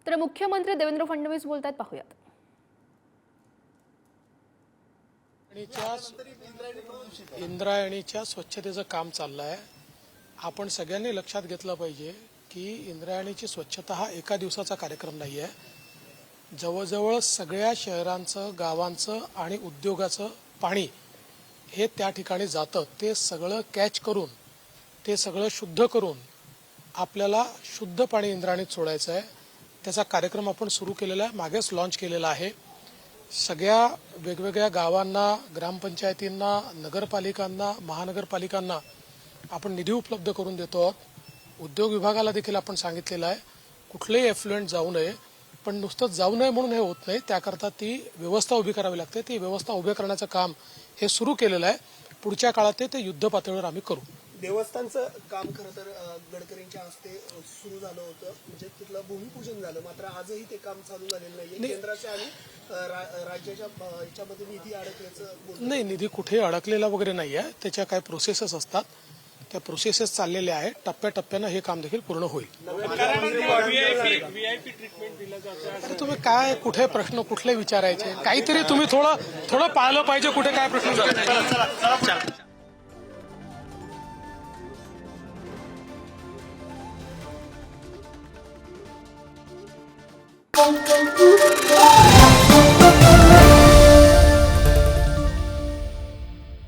तर मुख्यमंत्री देवेंद्र फडणवीस बोलतात, पाहूयात। इंद्रायणीच्या स्वच्छतेचं काम चाललं आहे। आपण सगळ्यांनी लक्षात घेतलं पाहिजे की इंद्रायणीची स्वच्छता हा एका दिवसाचा कार्यक्रम नाही आहे। जवळजवळ सगळ्या शहरांचं, गावांचं आणि उद्योगाचं पाणी हे त्या ठिकाणी जातं। ते सगळं कॅच करून, ते सगळं शुद्ध करून आपल्याला शुद्ध पाणी इंद्रायणीत सोडायचं आहे। त्याचा कार्यक्रम आपण सुरू केलेला आहे, मागेच लॉन्च केलेला आहे। सगळ्या वेगवेगळ्या गावांना, ग्रामपंचायतींना, नगरपालिकांना, महानगरपालिकांना आपण निधी उपलब्ध करून देतो आहोत। उद्योग विभागाला देखील आपण सांगितलेलं आहे कुठलेही एफ्लुएंट जाऊ नये, पण नुसतं जाऊ नये म्हणून हे होत नाही, त्याकरता ती व्यवस्था उभी करावी लागते। ती व्यवस्था उभी करण्याचं काम हे सुरू केलेलं आहे। पुढच्या काळात ते युद्ध पातळीवर आम्ही करू। देवस्थानचं काम खरं तर गडकरींच्या हस्ते सुरू झालं होतं, म्हणजे तिथलं भूमिपूजन झालं, मात्र आजही ते काम चालू झालेलं नाहीये। केंद्राच्या आणि राज्याच्या याच्यामध्ये निधी अडकल्याचं नाही, निधी कुठेही अडकलेला वगैरे नाही आहे। त्याच्या काही प्रोसेसेस असतात, त्या प्रोसेसेस चाललेल्या आहेत। टप्प्याटप्प्यानं हे काम देखील पूर्ण होईल। अरे तुम्ही काय कुठे प्रश्न कुठले विचारायचे, काहीतरी तुम्ही थोडं पाहिलं पाहिजे कुठे काय प्रश्न विचारायचे। Thank you.